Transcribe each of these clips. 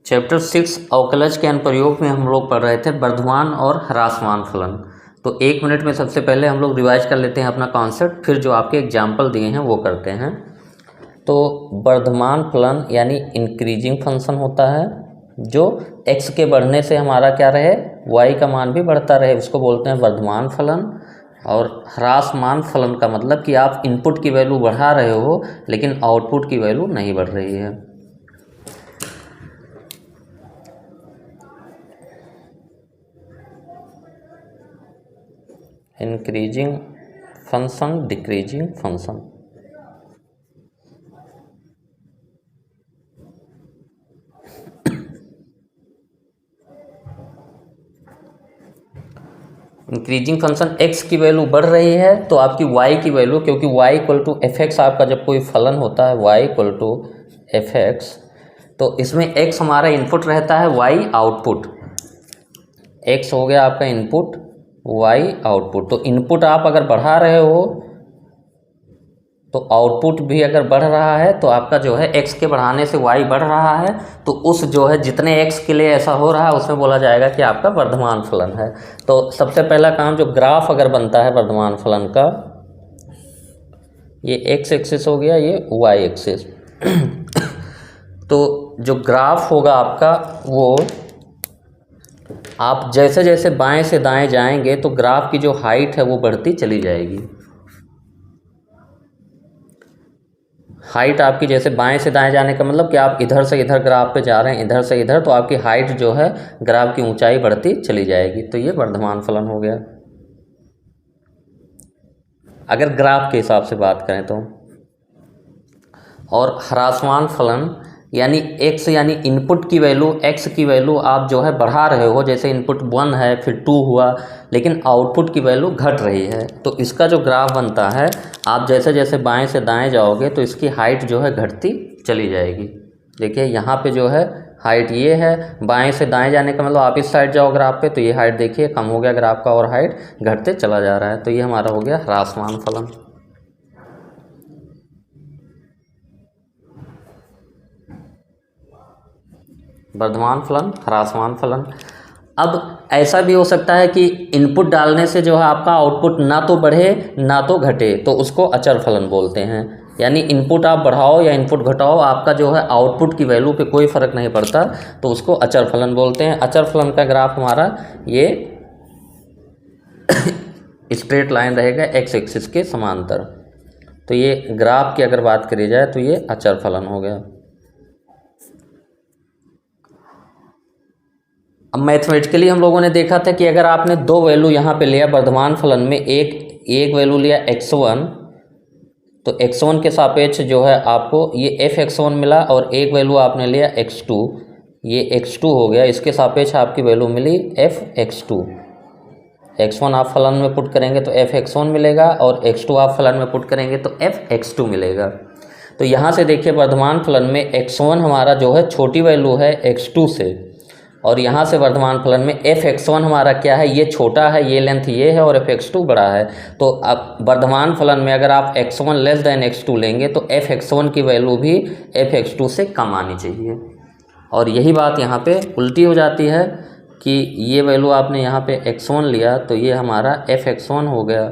Chapter 6 अवकलज के अनुप्रयोग में हम लोग पढ़ रहे थे वर्धमान और ह्रासमान फलन। तो 1 मिनट में सबसे पहले हम लोग रिवाइज कर लेते हैं अपना कॉन्सेप्ट, फिर जो आपके एग्जाम्पल दिए हैं वो करते हैं। तो वर्धमान फलन यानी इंक्रीजिंग फंक्शन होता है जो x के बढ़ने से हमारा क्या रहे, y का मान भी बढ़ता रहे, उसको बोलते हैं वर्धमान फलन। और ह्रासमान फलन का मतलब कि आप इनपुट की वैल्यू बढ़ा रहे हो लेकिन आउटपुट की वैल्यू नहीं बढ़ रही है। Increasing function, decreasing function. Increasing function x की वैल्यू बढ़ रही है तो आपकी y की वैल्यू, क्योंकि y equal to F X आपका जब कोई फलन होता है y equal to F X, तो इसमें x हमारा इनपुट रहता है, y आउटपुट। x हो गया आपका इनपुट, y आउटपुट। तो इनपुट आप अगर बढ़ा रहे हो तो आउटपुट भी अगर बढ़ रहा है तो आपका जो है x के बढ़ाने से y बढ़ रहा है, तो उस जो है जितने x के लिए ऐसा हो रहा है उसमें बोला जाएगा कि आपका वर्धमान फलन है। तो सबसे पहला काम, जो ग्राफ अगर बनता है वर्धमान फलन का, ये x एक्सिस हो गया, ये y एक्सिस। तो जो ग्राफ होगा आपका वो, आप जैसे जैसे बाएं से दाएं जाएंगे तो ग्राफ की जो हाइट है वो बढ़ती चली जाएगी। हाइट आपकी जैसे बाएं से दाएं जाने का मतलब कि आप इधर से इधर ग्राफ पे जा रहे हैं, इधर से इधर, तो आपकी हाइट जो है ग्राफ की ऊंचाई बढ़ती चली जाएगी। तो ये वर्धमान फलन हो गया अगर ग्राफ के हिसाब से बात करें तो। और ह्रासमान फलन यानी x यानी इनपुट की वैल्यू, x की वैल्यू आप जो है बढ़ा रहे हो, जैसे इनपुट 1 है फिर 2 हुआ, लेकिन आउटपुट की वैल्यू घट रही है, तो इसका जो ग्राफ बनता है, आप जैसे जैसे बाएं से दाएं जाओगे तो इसकी हाइट जो है घटती चली जाएगी। देखिए यहाँ पे जो है हाइट ये है, बाएं से दाएं जाने का मतलब आप इस साइड जाओ ग्राफ पे तो ये हाइट देखिए कम हो गया ग्राफ का और हाइट घटते चला जा रहा है। तो ये हमारा हो गया ह्रासमान फलन। वर्धमान फलन, ह्रासमान फलन। अब ऐसा भी हो सकता है कि इनपुट डालने से जो है आपका आउटपुट ना तो बढ़े ना तो घटे, तो उसको अचर फलन बोलते हैं। यानी इनपुट आप बढ़ाओ या इनपुट घटाओ, आपका जो है आउटपुट की वैल्यू पे कोई फ़र्क नहीं पड़ता, तो उसको अचर फलन बोलते हैं। अचर फलन का ग्राफ हमारा ये स्ट्रेट लाइन रहेगा x एक्सिस के समांतर। तो ये ग्राफ की अगर बात करी जाए तो ये अचर फलन हो गया। अब मैथमेटिकली हम लोगों ने देखा था कि अगर आपने 2 वैल्यू यहाँ पे लिया वर्धमान फलन में, एक वैल्यू लिया x1, तो x1 के सापेक्ष जो है आपको ये f(x1) मिला, और एक वैल्यू आपने लिया x2, ये x2 हो गया, इसके सापेक्ष आपकी वैल्यू मिली f(x2). x1 आप फलन में पुट करेंगे तो f(x1) मिलेगा और x2 आप फलन में पुट करेंगे तो f(x2) मिलेगा। तो यहाँ से देखिए वर्धमान फलन में x1 हमारा जो है छोटी वैल्यू है x2 से, और यहाँ से वर्धमान फलन में f(x1) हमारा क्या है, ये छोटा है, ये लेंथ ये है, और f(x2) बड़ा है। तो अब वर्धमान फलन में अगर आप x1 लेस देन x2 लेंगे तो f(x1) की वैल्यू भी f(x2) से कम आनी चाहिए। और यही बात यहाँ पे उल्टी हो जाती है कि ये वैल्यू आपने यहाँ पे x1 लिया तो ये हमारा f(x1) हो गया,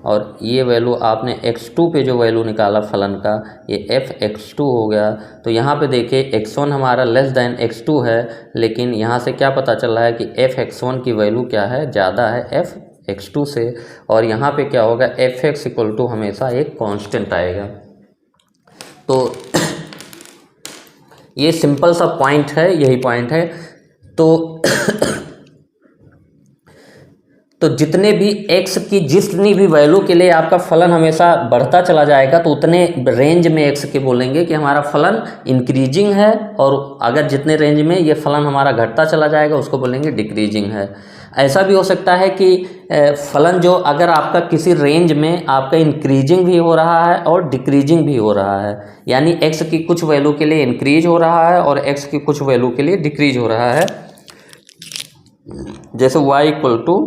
और ये वैल्यू आपने x2 पे जो वैल्यू निकाला फलन का, ये f(x2) हो गया। तो यहाँ पे देखिए x1 हमारा लेस दैन x2 है, लेकिन यहाँ से क्या पता चल रहा है कि f(x1) की वैल्यू क्या है, ज़्यादा है f(x2) से। और यहाँ पे क्या होगा, f(x) इक्वल टू हमेशा एक कांस्टेंट आएगा। तो ये सिंपल सा पॉइंट है, यही पॉइंट है। तो जितने भी x की जितनी भी वैल्यू के लिए आपका फलन हमेशा बढ़ता चला जाएगा तो उतने रेंज में x के बोलेंगे कि हमारा फलन इंक्रीजिंग है, और अगर जितने रेंज में ये फलन हमारा घटता चला जाएगा उसको बोलेंगे डिक्रीजिंग है। ऐसा भी हो सकता है कि फलन जो अगर आपका किसी रेंज में आपका इंक्रीजिंग भी हो रहा है और डिक्रीजिंग भी हो रहा है, यानी x की कुछ वैल्यू के लिए इंक्रीज हो रहा है और x की कुछ वैल्यू के लिए डिक्रीज हो रहा है। जैसे y इक्वल टू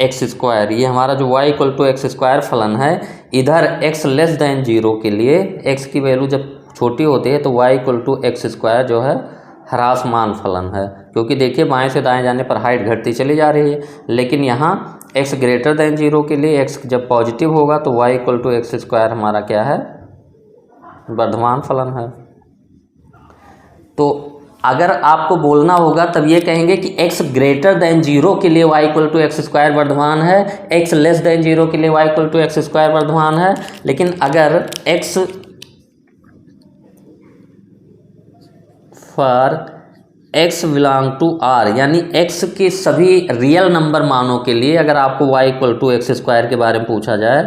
x², ये हमारा जो y इक्वल टू x² फलन है, इधर x लेस दैन 0 के लिए, x की वैल्यू जब छोटी होती है तो y equal to X square जो है ह्रासमान फलन है, क्योंकि देखिए बाएं से दाएं जाने पर हाइट घटती चली जा रही है। लेकिन यहाँ x ग्रेटर देन 0 के लिए x जब पॉजिटिव होगा तो y equal to X square हमारा क्या है, वर्धमान फलन है। तो अगर आपको बोलना होगा तब ये कहेंगे कि x ग्रेटर देन 0 के लिए y equal to X square वर्धमान है, x लेस देन 0 के लिए y equal to X square वर्धमान है। लेकिन अगर x for x belong to r यानी x के सभी रियल नंबर मानों के लिए अगर आपको y equal to X square के बारे में पूछा जाए,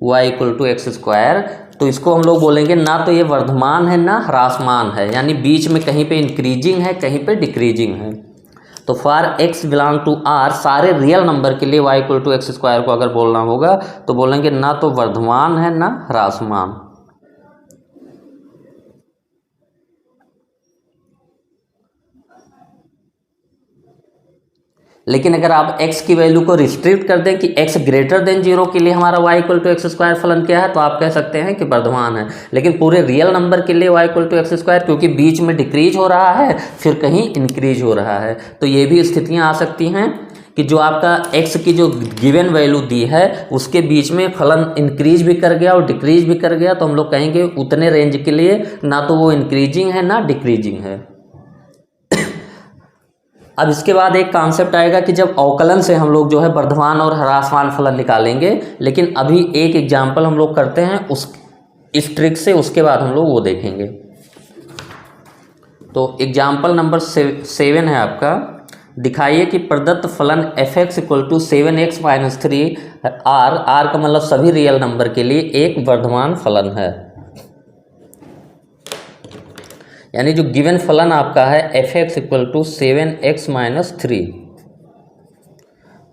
y equal to X square, तो इसको हम लोग बोलेंगे ना तो ये वर्धमान है ना ह्रासमान है, यानी बीच में कहीं पे इंक्रीजिंग है कहीं पे डिक्रीजिंग है। तो for x belong to r सारे रियल नंबर के लिए y equal to X square को अगर बोलना होगा तो बोलेंगे ना तो वर्धमान है ना ह्रासमान। लेकिन अगर आप x की वैल्यू को रिस्ट्रिक्ट कर दें कि x ग्रेटर देन 0 के लिए हमारा y equal to X square फलन क्या है, तो आप कह सकते हैं कि वर्धमान है। लेकिन पूरे रियल नंबर के लिए y equal to X square, क्योंकि बीच में डिक्रीज हो रहा है फिर कहीं इंक्रीज हो रहा है, तो ये भी स्थितियां आ सकती हैं कि जो आपका x की जो गिवन वैल्यू दी है उसके बीच में फलन इंक्रीज भी कर गया और डिक्रीज भी कर गया, तो हम लोग कहेंगे उतने रेंज के लिए ना तो वो इंक्रीजिंग है ना डिक्रीजिंग है। अब इसके बाद एक कॉन्सेप्ट आएगा कि जब अवकलन से हम लोग जो है वर्धमान और ह्रासमान फलन निकालेंगे, लेकिन अभी एक एग्जाम्पल हम लोग करते हैं उस इस ट्रिक से, उसके बाद हम लोग वो देखेंगे। तो एग्जाम्पल नंबर 7 है आपका, दिखाइए कि प्रदत्त फलन f(x) equal to 7x - 3 r का मतलब सभी रियल नंबर के लिए एक वर्धमान फलन है। यानी जो गिवन फलन आपका है f(x) इक्वल टू 7x - 3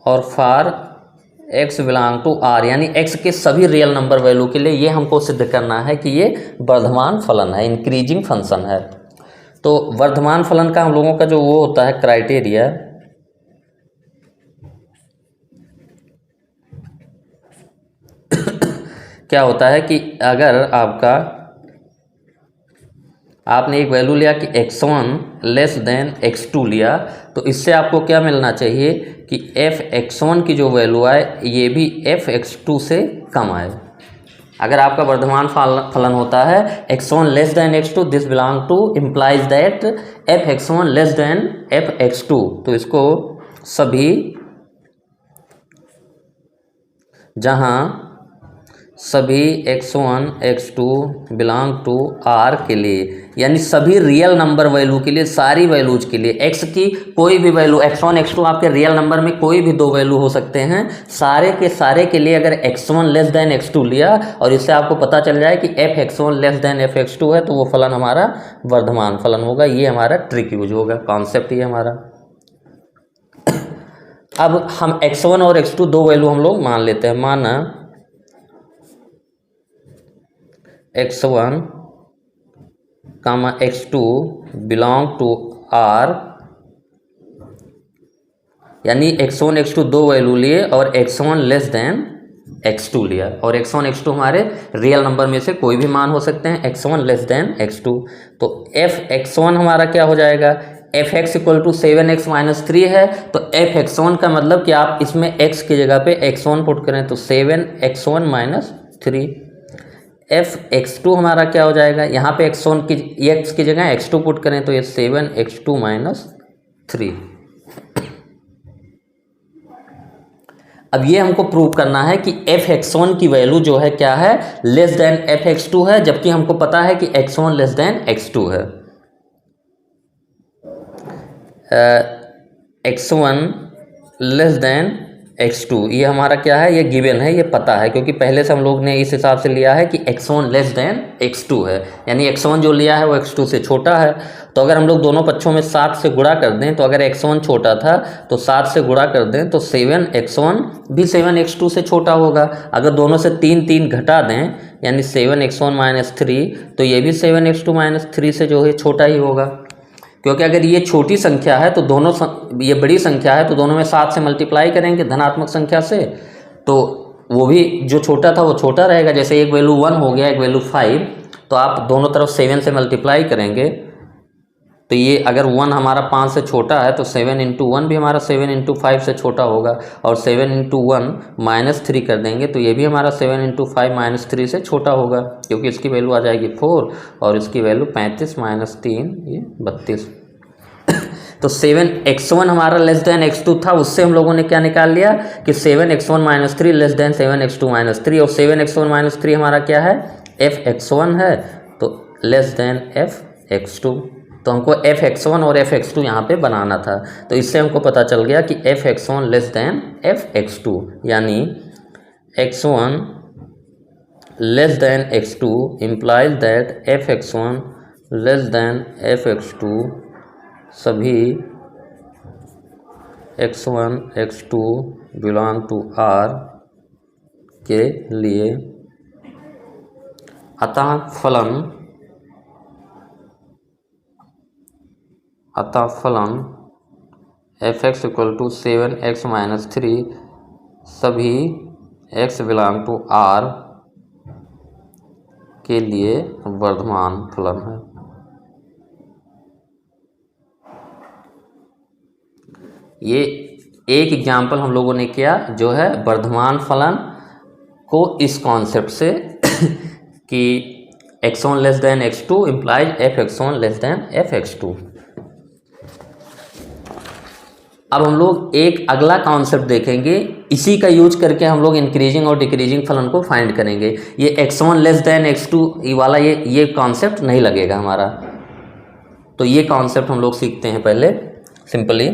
और for x belong to r यानी x के सभी रियल नंबर वैल्यू के लिए ये हमको सिद्ध करना है कि ये वर्धमान फलन है, इंक्रीजिंग फंक्शन है। तो वर्धमान फलन का हम लोगों का जो वो होता है क्राइटेरिया, क्या होता है कि अगर आपने एक वैल्यू लिया कि x1 लेस देन x2 लिया, तो इससे आपको क्या मिलना चाहिए कि f(x1) की जो वैल्यू आए ये भी f(x2) से कम आए। अगर आपका वर्धमान फलन होता है x1 less than x2, this belong two implies that f(x1) less than f(x2), तो इसको सभी जहां सभी x1 x2 belong to r के लिए, यानी सभी रियल नंबर वैल्यू के लिए, सारी वैल्यूज के लिए, x की कोई भी वैल्यू, x1 x2 आपके रियल नंबर में कोई भी दो वैल्यू हो सकते हैं, सारे के सारे के लिए अगर x1 लेस देन x2 लिया और इससे आपको पता चल जाए कि f(x1) लेस देन f(x2) है, तो वो फलन हमारा वर्धमान फलन होगा। ये हमारा ट्रिक यूज होगा, कॉन्सेप्ट ये हमारा। अब हम x1 और x2 दो वैल्यू हम लोग मान लेते हैं, माना x1, x2 belong to r, यानी x1 x2 दो वैल्यू लिए और x1 लेस देन x2 लिया, और x1 x2 हमारे रियल नंबर में से कोई भी मान हो सकते हैं, x1 लेस देन x2। तो f(x1) हमारा क्या हो जाएगा, f(x) इक्वल टू 7x - 3 है, तो f(x1) का मतलब कि आप इसमें x की जगह पे x1 पुट करें तो 7x1 - 3। f(x2) हमारा क्या हो जाएगा, यहाँ पे x1 की x की जगह x2 पुट करें तो ये 7x2 - 3। अब ये हमको प्रूव करना है कि f(x1) की वैल्यू जो है क्या है, लेस देन f(x2) है, जबकि हमको पता है कि x1 लेस देन x2 है। x1 लेस देन x2 ये हमारा क्या है, ये गिवन है, ये पता है, क्योंकि पहले से हम लोग ने इस हिसाब से लिया है कि x1 लेस देन x2 है, यानी x1 जो लिया है वो x2 से छोटा है। तो अगर हम लोग दोनों पक्षों में 7 से गुणा कर दें, तो अगर x1 छोटा था तो 7 से गुणा कर दें तो 7x1 भी 7x2 से छोटा होगा। अगर दोनों से 3 घटा दें यानी 7x1 - 3, तो ये भी 7x2 - 3 से जो है छोटा ही होगा, क्योंकि अगर ये छोटी संख्या है तो दोनों ये बड़ी संख्या है तो दोनों में 7 से मल्टीप्लाई करेंगे धनात्मक संख्या से, तो वो भी जो छोटा था वो छोटा रहेगा। जैसे एक वैल्यू 1 हो गया, एक वैल्यू 5, तो आप दोनों तरफ 7 से मल्टीप्लाई करेंगे तो ये अगर 1 हमारा 5 से छोटा है तो 7 इंटू 1 भी हमारा 7 इंटू 5 से छोटा होगा, और 7 इंटू 1 -3 कर देंगे तो ये भी हमारा 7 इंटू 5 -3 से छोटा होगा, क्योंकि इसकी वैल्यू आ जाएगी 4 और इसकी वैल्यू 35 - 3 ये 32। तो 7x1 हमारा लेस देन x2 था, उससे हम लोगों ने क्या निकाल लिया कि 7x1 - 3 लेस देन 7x2 - 3, और 7x1 - 3 हमारा क्या है, fx1 है, तो लेस देन fx2। तो हमको fx1 और fx2 यहाँ पे बनाना था, तो इससे हमको पता चल गया कि fx1 लेस देन fx2, यानी x1 less than x2 implies that fx1 less than fx2 सभी x1 x2 belong to R के लिए, अतः फलन fx = 7x - 3 सभी x बिलोंग टू R के लिए वर्धमान फलन है। ये एक एग्जाम्पल हम लोगों ने किया जो है वर्धमान फलन को इस कॉन्सेप्ट से कि x1 less than x2 implies fx1 less than fx2। अब हम लोग एक अगला कॉन्सेप्ट देखेंगे, इसी का यूज करके हम लोग इंक्रीजिंग और डिक्रीजिंग फलन को फाइंड करेंगे। ये x1 लेस देन x2 वाला ये कॉन्सेप्ट नहीं लगेगा हमारा, तो ये कॉन्सेप्ट हम लोग सीखते हैं पहले सिंपली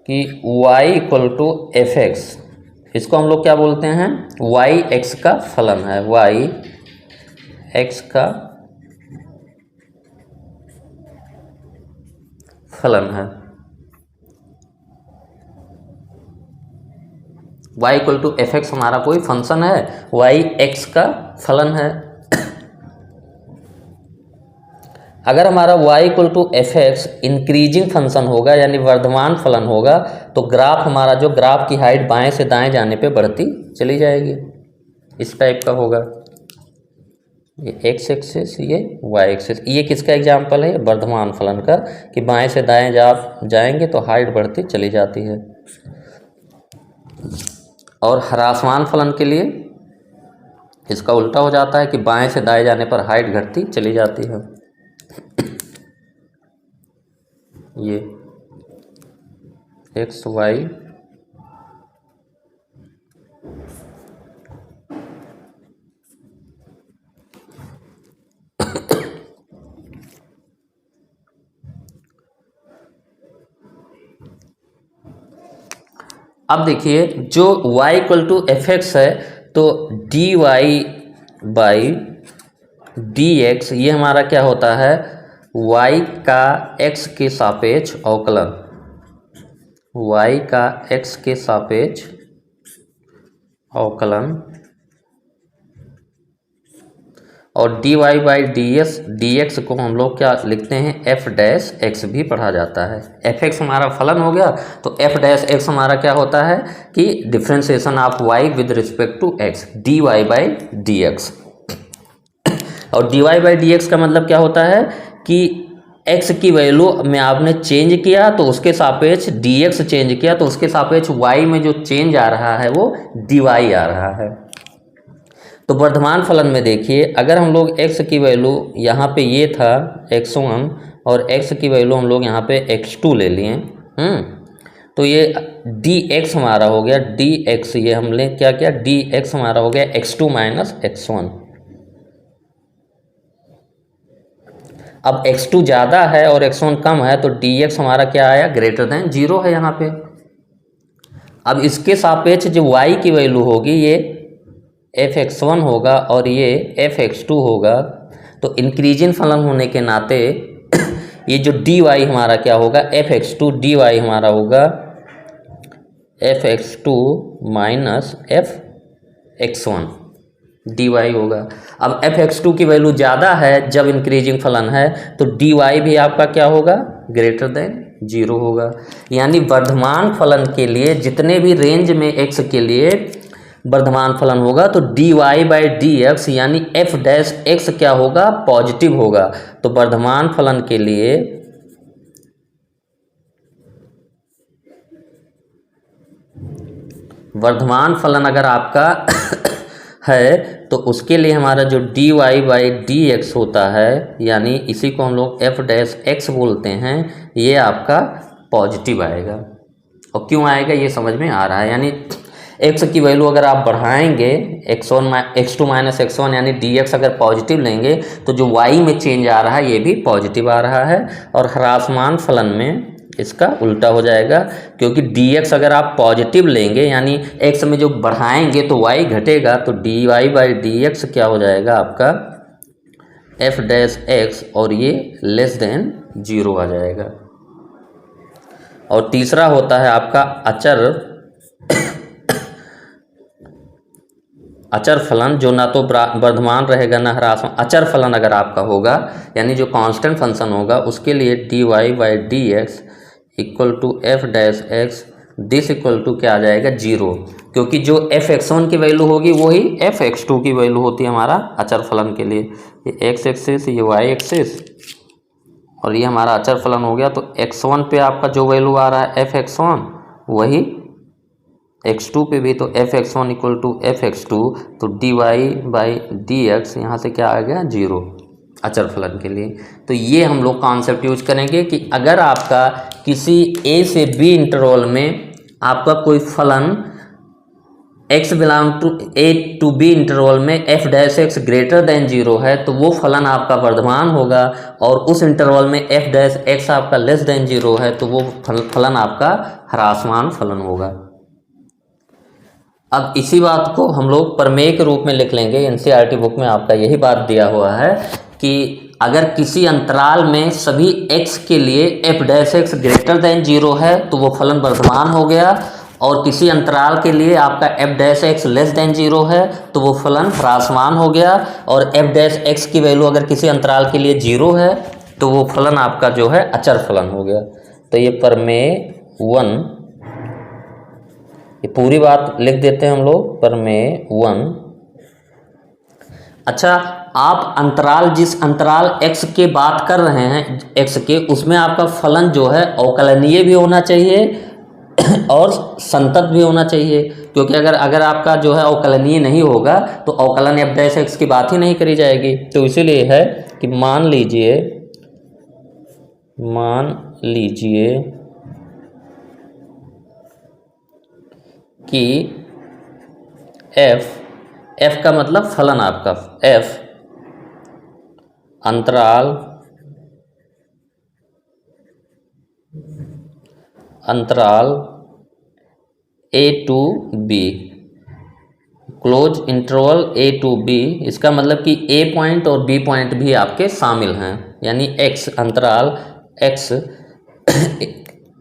कि y = fx, इसको हम लोग क्या बोलते हैं, y x का फलन है, y x का फलन है। y = fx हमारा कोई फंक्शन है, y x का फलन है। अगर हमारा y = fx इंक्रीजिंग फंक्शन होगा यानी वर्धमान फलन होगा, तो ग्राफ हमारा जो ग्राफ की हाइट बाएं से दाएं जाने पे बढ़ती चली जाएगी, इस टाइप का होगा। ये x एक्सिस, ये y एक्सिस, ये किसका एग्जाम्पल है, वर्धमान फलन का, कि बाएं से दाएं जाएंगे तो हाइट बढ़ती चली जाती है। और ह्रासमान फलन के लिए इसका उल्टा हो जाता है कि बाएं से दाएं जाने पर हाइट घटती चली जाती है। ये x y अब देखिए जो y = fx है तो dy/dx ये हमारा क्या होता है, y का x के सापेक्ष अवकलन, y का x के सापेक्ष अवकलन, और dy/dx को हम लोग क्या लिखते हैं, f' भी पढ़ा जाता है। fx हमारा फलन हो गया तो f' हमारा क्या होता है कि differentiation of y with respect to x, dy/dx। और dy/dx का मतलब क्या होता है कि x की वैल्यू में आपने चेंज किया तो उसके सापेक्ष dx चेंज किया तो उसके सापेक्ष y में जो चेंज आ रहा है वो dy आ रहा है। तो वर्धमान फलन में देखिए, अगर हम लोग x की वैल्यू यहाँ पे ये था x1 और x की वैल्यू हम लोग यहाँ पे x2 ले लिए, तो ये dx हमारा हो गया, dx ये हमने क्या किया, dx हमारा हो गया x2 - x1। अब x2 ज़्यादा है और x1 कम है तो dx हमारा क्या आया, ग्रेटर देन 0 है यहाँ पे। अब इसके सापेक्ष जो y की वैल्यू होगी ये fx1 होगा और ये fx2 होगा, तो इंक्रीजिंग फलन होने के नाते ये जो dy हमारा क्या होगा, fx2 dy हमारा होगा fx2 - fx1 dy होगा। अब fx2 की वैल्यू ज़्यादा है जब इंक्रीजिंग फलन है तो dy भी आपका क्या होगा, ग्रेटर देन 0 होगा। यानी वर्धमान फलन के लिए जितने भी रेंज में x के लिए वर्धमान फलन होगा तो dy बाई डी एक्स यानी एफ डैश एक्स क्या होगा, पॉजिटिव होगा। तो वर्धमान फलन के लिए वर्धमान फलन अगर आपका है तो उसके लिए हमारा जो dy बाई डी एक्स होता है यानी इसी को हम लोग एफ डैश एक्स बोलते हैं, ये आपका पॉजिटिव आएगा। और क्यों आएगा ये समझ में आ रहा है, यानी x की वैल्यू अगर आप बढ़ाएंगे x2 माइनस x1 यानी dx अगर पॉजिटिव लेंगे तो जो y में चेंज आ रहा है ये भी पॉजिटिव आ रहा है। और ह्रासमान फलन में इसका उल्टा हो जाएगा, क्योंकि dx अगर आप पॉजिटिव लेंगे यानी x में जो बढ़ाएंगे तो y घटेगा, तो dy बाई डी एक्स क्या हो जाएगा आपका f डैश एक्स और ये लेस देन 0 आ जाएगा। और तीसरा होता है आपका अचर फलन, जो ना तो वर्धमान रहेगा ना ह्रासमान। अचर फलन अगर आपका होगा यानी जो कांस्टेंट फंक्शन होगा उसके लिए dy by D X equal to F dash X this equal to क्या आ जाएगा 0, क्योंकि जो f(x1) की वैल्यू होगी वही f(x2) की वैल्यू होती है हमारा अचर फलन के लिए। ये x एक्सिस ये y एक्सिस और ये हमारा अचर फलन हो गया। तो x1 पे आपका जो वैल्यू आ रहा है f(x1) वही x2 पे भी, तो f(x1) इक्वल टू f(x2) तो dy बाई डी एक्स यहाँ से क्या आ गया 0 अचर फलन के लिए। तो ये हम लोग कॉन्सेप्ट यूज करेंगे कि अगर आपका किसी a से b इंटरवल में आपका कोई फलन x belong to a to b interval में f dash X greater than 0 है तो वो फलन आपका वर्धमान होगा, और उस इंटरवल में f डैश एक्स आपका लेस देन 0 है तो वो फलन आपका ह्रासमान फलन होगा। अब इसी बात को हम लोग प्रमेय के रूप में लिख लेंगे। एनसीईआरटी बुक में आपका यही बात दिया हुआ है कि अगर किसी अंतराल में सभी x के लिए f dash X greater than 0 है तो वो फलन वर्धमान हो गया, और किसी अंतराल के लिए आपका f dash x less than 0 है तो वो फलन ह्रासमान हो गया, और f डैश एक्स की वैल्यू अगर किसी अंतराल के लिए 0 है तो वो फलन आपका जो है अचर फलन हो गया। तो ये प्रमेय 1, ये पूरी बात लिख देते हैं हम लोग, प्रमेय 1। अच्छा, आप अंतराल जिस अंतराल x के बात कर रहे हैं x के, उसमें आपका फलन जो है अवकलनीय भी होना चाहिए और संतत भी होना चाहिए, क्योंकि अगर आपका जो है अवकलनीय नहीं होगा तो अवकलन f डैश एक्स की बात ही नहीं करी जाएगी। तो इसीलिए है कि मान लीजिए कि f का मतलब फलन आपका f अंतराल a to b, closed interval a to b, इसका मतलब कि a पॉइंट और b पॉइंट भी आपके शामिल हैं, यानी x अंतराल x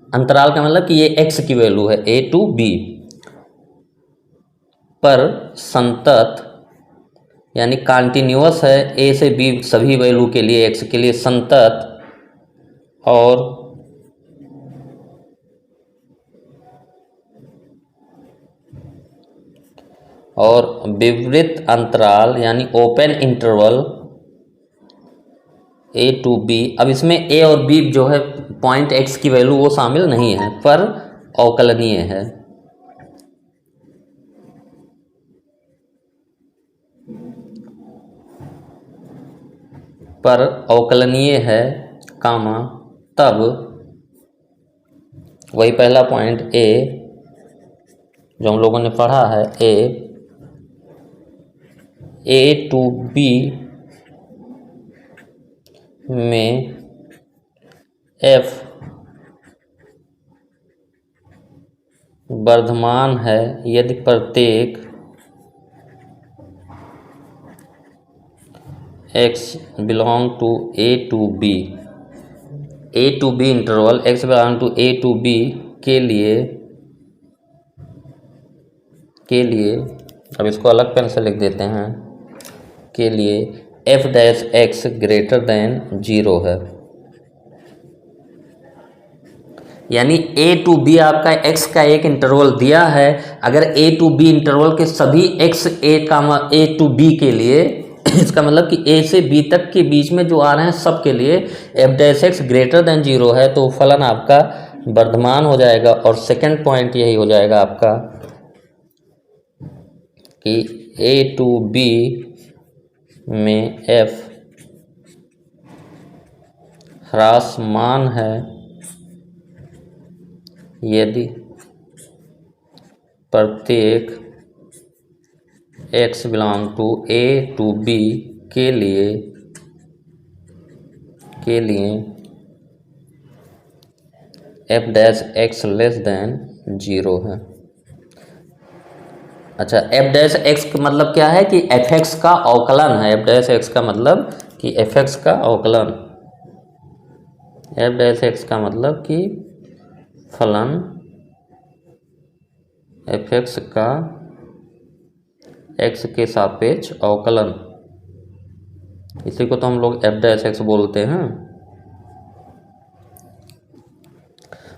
अंतराल का मतलब कि ये x की वैल्यू है a टू b पर संतत यानी कॉन्टिन्यूअस है a से b सभी वैल्यू के लिए x के लिए संतत और विवृत अंतराल यानी open interval a to b। अब इसमें a और b जो है पॉइंट x की वैल्यू वो शामिल नहीं है पर अवकलनीय है। पर अवकलनीय है कामा, तब वही पहला पॉइंट a जो हम लोगों ने पढ़ा है a टू b में f वर्धमान है यदि प्रत्येक x belong to a to b interval x belong to a to b के लिए अब इसको अलग पेन से लिख देते हैं, के लिए f dash X greater than 0 है। यानी ए टू बी आपका एक्स का एक इंटरवल दिया है। अगर ए टू बी इंटरवल के सभी एक्स ए टू बी के लिए इसका मतलब कि ए से बी तक के बीच में जो आ रहे हैं सब के लिए f dash X greater than 0 है, तो फलन आपका वर्धमान हो जाएगा। और सेकंड पॉइंट यही हो जाएगा आपका कि ए टू बी में एफ ह्रासमान है यदि प्रत्येक x belong to a to b के लिए f dash x less than 0 है। अच्छा, एफ डैश एक्स का मतलब क्या है कि एफ एक्स का अवकलन है। एफ डैश एक्स का मतलब कि एफ एक्स का अवकलन, एफ डैश एक्स का मतलब कि फलन एफ एक्स का एक्स के सापेक्ष अवकलन, इसी को तो हम लोग एफ डैश एक्स बोलते हैं।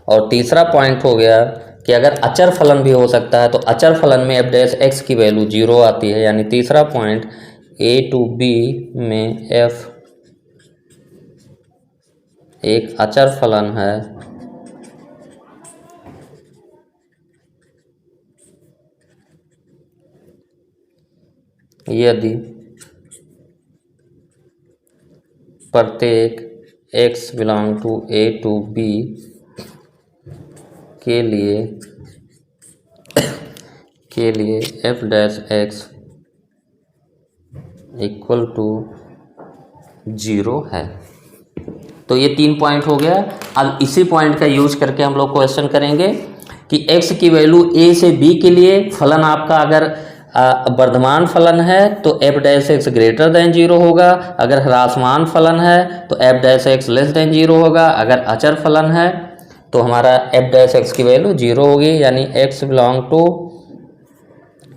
और तीसरा पॉइंट हो गया कि अगर अचर फलन भी हो सकता है तो अचर फलन में एफ डैश एक्स की वैल्यू 0 आती है। यानी तीसरा पॉइंट ए टू बी में एफ एक अचर फलन है यदि प्रत्येक x belong to a to b के लिए f dash x equal to 0 है। तो ये 3 पॉइंट हो गया। अब इसी पॉइंट का यूज करके हम लोग क्वेश्चन करेंगे कि x की वैल्यू a से b के लिए फलन आपका अगर वर्धमान फलन है तो F dash X greater than 0 होगा। अगर ह्रासमान फलन है तो F dash x less than 0 होगा। अगर अचर फलन है तो हमारा एफ डैश एक्स की वैल्यू 0 होगी। यानी x बिलोंग टू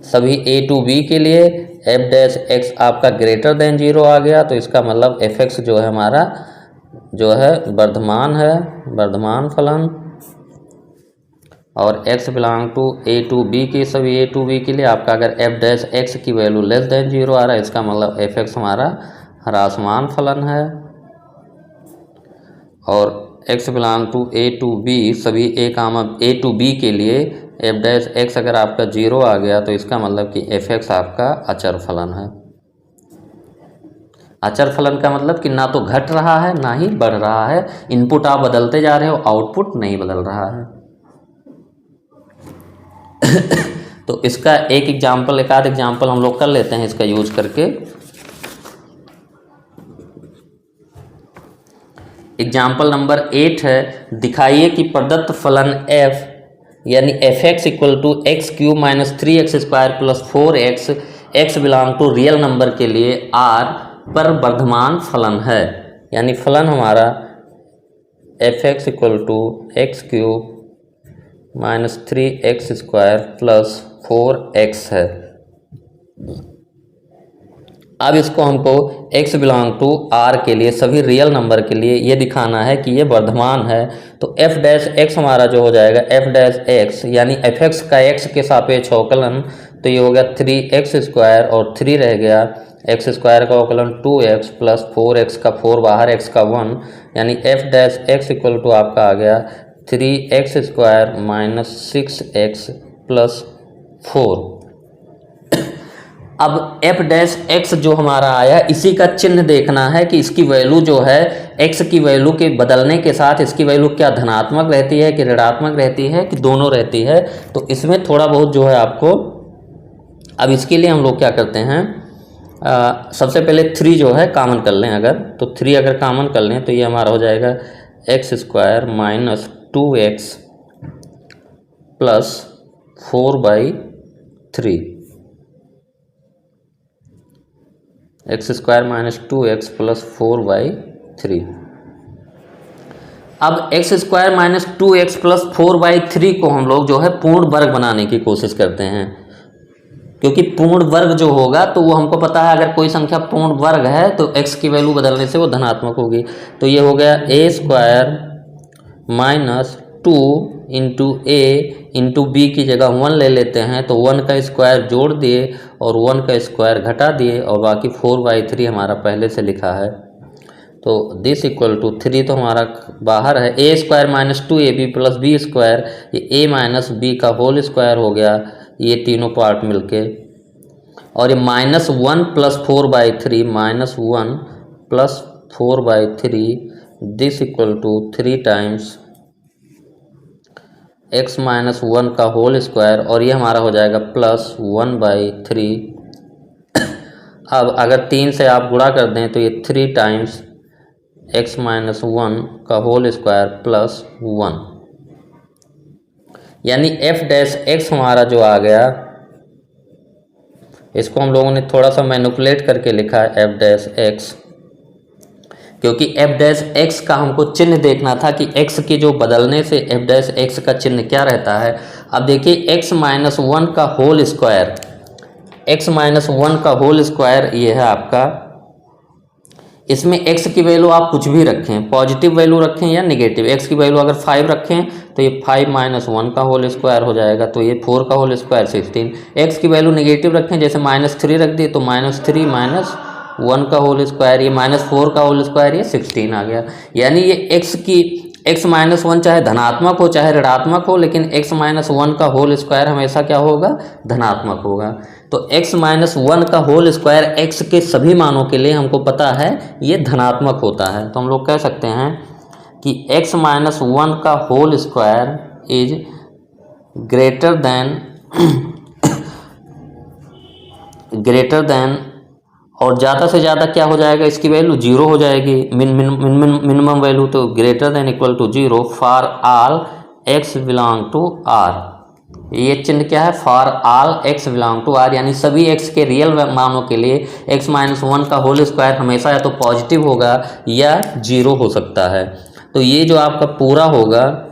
सभी ए टू बी के लिए एफ डैश एक्स आपका ग्रेटर देन 0 आ गया। तो इसका मतलब एफ एक्स जो है हमारा जो है वर्धमान है, वर्धमान फलन। और x belong to a to b के सभी ए टू बी के लिए आपका अगर एफ डैश एक्स की वैल्यू लेस देन 0 आ रहा है, इसका मतलब एफ एक्स हमारा ह्रासमान फलन है। और x belong to a to b सभी ए टू बी के लिए एफ डैश एक्स अगर आपका 0 आ गया तो इसका मतलब कि एफ एक्स आपका अचर फलन है। अचर फलन का मतलब कि ना तो घट रहा है ना ही बढ़ रहा है। इनपुट आप बदलते जा रहे हो, आउटपुट नहीं बदल रहा है। तो इसका एक आध एग्जाम्पल हम लोग कर लेते हैं इसका यूज करके। एग्जाम्पल नंबर 8 है, दिखाइए कि प्रदत्त फलन f यानी f x equal to x cube minus 3x square plus 4x x belong to real number के लिए r पर वर्धमान फलन है। यानी फलन हमारा f x equal to x cube minus 3x square plus 4x है। अब इसको हमको x बिलोंग टू r के लिए सभी रियल नंबर के लिए ये दिखाना है कि ये वर्धमान है। तो f डैश x हमारा जो हो जाएगा f डैश x यानी एफ एक्स का x के सापेक्ष अवकलन, तो ये हो गया 3x स्क्वायर और 3 रह गया, x स्क्वायर का अवकलन 2x प्लस 4x का 4 बाहर x का 1, यानी f dash x equal to आपका आ गया 3x square minus 6x plus 4। अब f डैश x जो हमारा आया इसी का चिन्ह देखना है कि इसकी वैल्यू जो है x की वैल्यू के बदलने के साथ इसकी वैल्यू क्या धनात्मक रहती है कि ऋणात्मक रहती है कि दोनों रहती है। तो इसमें थोड़ा बहुत जो है आपको, अब इसके लिए हम लोग क्या करते हैं, सबसे पहले 3 जो है कॉमन कर लें। अगर तो 3 अगर कॉमन कर लें तो ये हमारा हो जाएगा x square minus 2x plus 4/3, x square minus 2x plus 4/3। अब x square minus 2x plus 4/3 को हम लोग जो है पूर्ण वर्ग बनाने की कोशिश करते हैं, क्योंकि पूर्ण वर्ग जो होगा तो वो हमको पता है अगर कोई संख्या पूर्ण वर्ग है तो x की वैल्यू बदलने से वो धनात्मक होगी। तो ये हो गया a square minus 2 into a into b की जगह 1 ले लेते हैं, तो 1 का स्क्वायर जोड़ दिए और 1 का स्क्वायर घटा दिए और बाकी 4/3 हमारा पहले से लिखा है। तो दिस इक्वल टू 3 तो हमारा बाहर है, a square minus 2ab plus b square, ये ए माइनस बी का होल स्क्वायर हो गया, ये तीनों पार्ट मिलके, और ये -1 plus 4/3 -1 plus 4/3 this equal to 3 times x minus 1 का होल स्क्वायर, और ये हमारा हो जाएगा प्लस 1/3। अब अगर 3 से आप गुणा कर दें तो ये 3 टाइम्स x माइनस 1 का होल स्क्वायर प्लस 1, यानी f डैश x हमारा जो आ गया, इसको हम लोगों ने थोड़ा सा मैनिपुलेट करके लिखा है f डैश x, क्योंकि f डैश x का हमको चिन्ह देखना था कि x के जो बदलने से f डैश x का चिन्ह क्या रहता है। अब देखिए x माइनस 1 का होल स्क्वायर, x माइनस 1 का होल स्क्वायर ये है आपका, इसमें x की वैल्यू आप कुछ भी रखें, पॉजिटिव वैल्यू रखें या नेगेटिव, x की वैल्यू अगर 5 रखें तो ये 5 माइनस 1 का होल स्क्वायर हो जाएगा, तो ये 4 का होल स्क्वायर 16। x की वैल्यू नेगेटिव रखें, जैसे -3 रख दी तो -3 माइनस 1 का होल स्क्वायर, ये -4 का होल स्क्वायर, ये 16 आ गया। यानी ये x माइनस 1 चाहे धनात्मक हो चाहे ऋणात्मक हो, लेकिन x माइनस 1 का होल स्क्वायर हमेशा क्या होगा, धनात्मक होगा। तो x माइनस 1 का होल स्क्वायर x के सभी मानों के लिए हमको पता है ये धनात्मक होता है, तो हम लोग कह सकते हैं कि x माइनस 1 का whole square is greater than और ज़्यादा से ज़्यादा क्या हो जाएगा, इसकी वैल्यू 0 हो जाएगी, मिनिमम वैल्यू, तो greater than equal to 0 for all x belong to r। ये चिन्ह क्या है, for all x belong to r, यानी सभी x के रियल मानों के लिए x माइनस 1 का होल स्क्वायर हमेशा या तो पॉजिटिव होगा या 0 हो सकता है। तो ये जो आपका पूरा होगा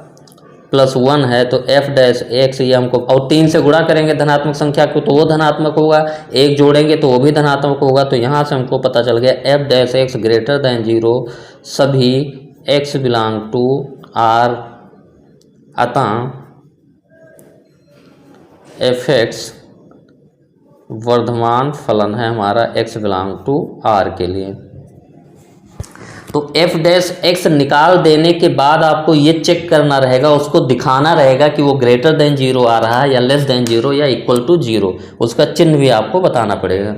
+1 है, तो f डैश x ये हमको, और 3 से गुणा करेंगे धनात्मक संख्या को तो वो धनात्मक होगा, 1 जोड़ेंगे तो वो भी धनात्मक होगा, तो यहाँ से हमको पता चल गया f dash x greater than 0 सभी x बिलोंग टू r, अतः f(x) वर्धमान फलन है हमारा x बिलोंग टू r के लिए। तो f डैश x निकाल देने के बाद आपको ये चेक करना रहेगा, उसको दिखाना रहेगा कि वो ग्रेटर देन 0 आ रहा है या लेस देन 0 या इक्वल टू 0, उसका चिन्ह भी आपको बताना पड़ेगा।